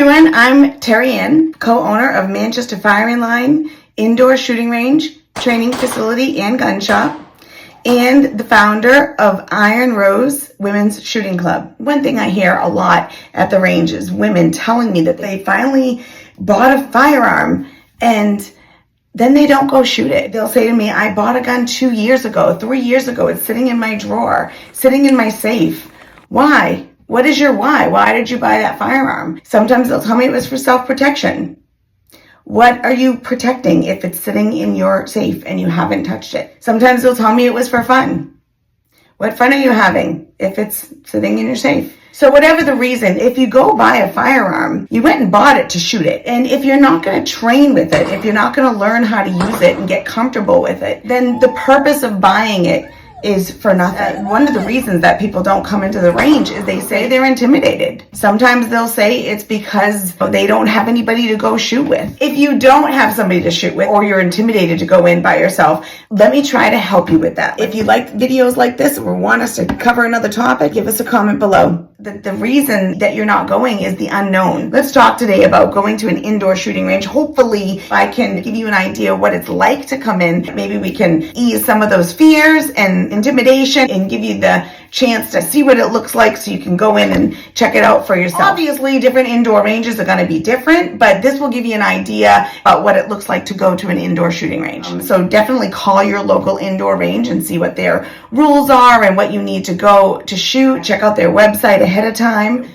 everyone, I'm Terry Ann, co-owner of Manchester Firing Line, Indoor Shooting Range, Training Facility and Gun Shop, and the founder of Iron Rose Women's Shooting Club. One thing I hear a lot at the range is women telling me that they finally bought a firearm and then they don't go shoot it. They'll say to me, I bought a gun 2 years ago, 3 years ago. It's sitting in my drawer, sitting in my safe. Why? What is your why? Why did you buy that firearm? Sometimes they'll tell me it was for self-protection. What are you protecting if it's sitting in your safe and you haven't touched it? Sometimes they'll tell me it was for fun. What fun are you having if it's sitting in your safe? So whatever the reason, if you go buy a firearm, you went and bought it to shoot it. And if you're not going to train with it, if you're not going to learn how to use it and get comfortable with it, then the purpose of buying it is for nothing. One of the reasons that people don't come into the range is they say they're intimidated. Sometimes they'll say it's because they don't have anybody to go shoot with. If you don't have somebody to shoot with or you're intimidated to go in by yourself, let me try to help you with that. If you like videos like this or want us to cover another topic, give us a comment below. The reason that you're not going is the unknown. Let's talk today about going to an indoor shooting range. Hopefully I can give you an idea what it's like to come in. Maybe we can ease some of those fears and intimidation and give you the chance to see what it looks like so you can go in and check it out for yourself. Obviously, different indoor ranges are going to be different, but this will give you an idea about what it looks like to go to an indoor shooting range. So definitely call your local indoor range and see what their rules are and what you need to go to shoot. Check out their website ahead of time.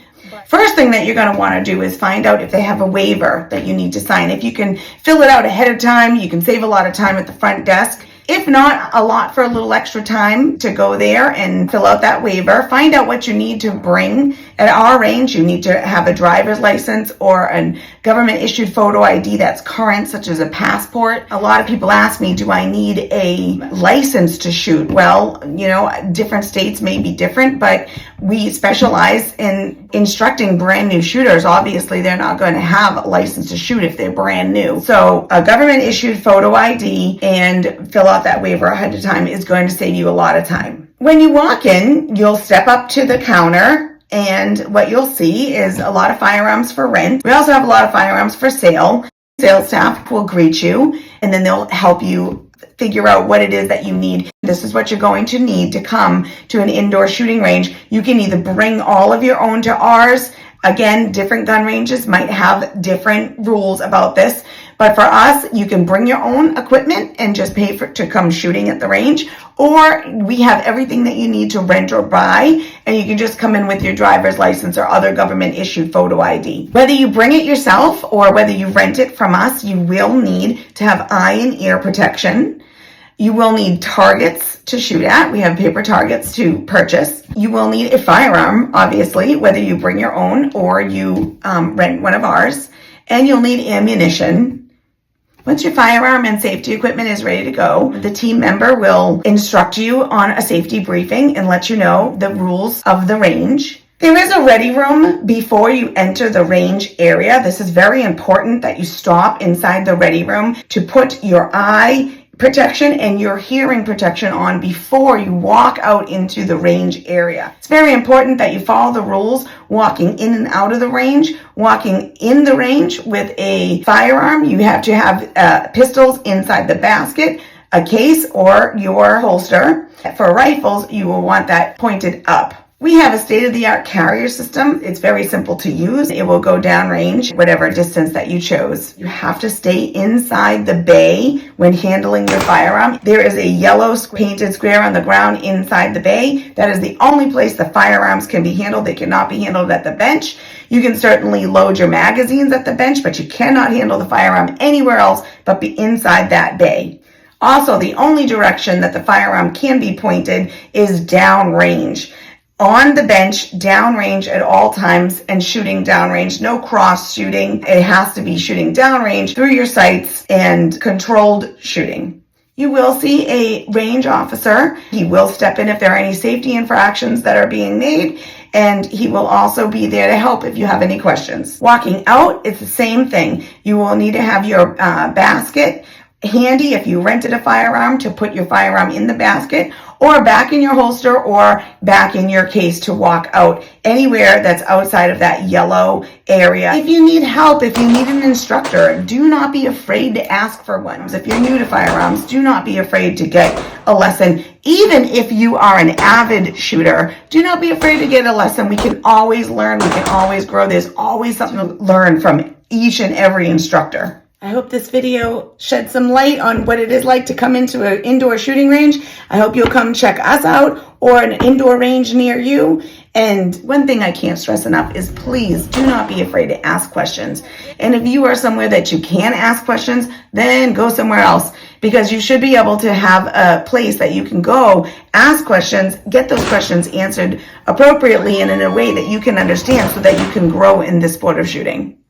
First thing that you're going to want to do is find out if they have a waiver that you need to sign. If you can fill it out ahead of time, you can save a lot of time at the front desk. If not, a lot for a little extra time to go there and fill out that waiver. Find out what you need to bring. At our range, you need to have a driver's license or a government-issued photo ID that's current, such as a passport. A lot of people ask me, do I need a license to shoot? Well, different states may be different, but we specialize in instructing brand new shooters. Obviously, they're not going to have a license to shoot if they're brand new. So a government-issued photo ID and fill out that waiver ahead of time is going to save you a lot of time. When you walk in, you'll step up to the counter and what you'll see is a lot of firearms for rent. We also have a lot of firearms for sale. Sales staff will greet you and then they'll help you figure out what it is that you need. This is what you're going to need to come to an indoor shooting range. You can either bring all of your own to ours. Again, different gun ranges might have different rules about this. But for us, you can bring your own equipment and just pay to come shooting at the range. Or we have everything that you need to rent or buy, and you can just come in with your driver's license or other government-issued photo ID. Whether you bring it yourself or whether you rent it from us, you will need to have eye and ear protection. You will need targets to shoot at. We have paper targets to purchase. You will need a firearm, obviously, whether you bring your own or you rent one of ours. And you'll need ammunition. Once your firearm and safety equipment is ready to go, the team member will instruct you on a safety briefing and let you know the rules of the range. There is a ready room before you enter the range area. This is very important that you stop inside the ready room to put your eye protection and your hearing protection on before you walk out into the range area. It's very important that you follow the rules walking in and out of the range. Walking in the range with a firearm, you have to have pistols inside the basket, a case, or your holster. For rifles, you will want that pointed up. We have a state-of-the-art carrier system. It's very simple to use. It will go downrange, whatever distance that you chose. You have to stay inside the bay when handling your firearm. There is a yellow painted square on the ground inside the bay. That is the only place the firearms can be handled. They cannot be handled at the bench. You can certainly load your magazines at the bench, but you cannot handle the firearm anywhere else but be inside that bay. Also, the only direction that the firearm can be pointed is downrange. On the bench, downrange at all times, and shooting downrange. No cross shooting. It has to be shooting downrange through your sights and controlled shooting. You will see a range officer. He will step in if there are any safety infractions that are being made, and he will also be there to help if you have any questions. Walking out, it's the same thing. You will need to have your basket handy if you rented a firearm to put your firearm in the basket, or back in your holster or back in your case to walk out anywhere that's outside of that yellow area. If you need help, if you need an instructor, do not be afraid to ask for one. If you're new to firearms, do not be afraid to get a lesson. Even if you are an avid shooter, do not be afraid to get a lesson. We can always learn. We can always grow. There's always something to learn from each and every instructor. I hope this video shed some light on what it is like to come into an indoor shooting range. I hope you'll come check us out or an indoor range near you. And one thing I can't stress enough is please do not be afraid to ask questions. And if you are somewhere that you can ask questions, then go somewhere else, because you should be able to have a place that you can go, ask questions, get those questions answered appropriately and in a way that you can understand so that you can grow in the sport of shooting.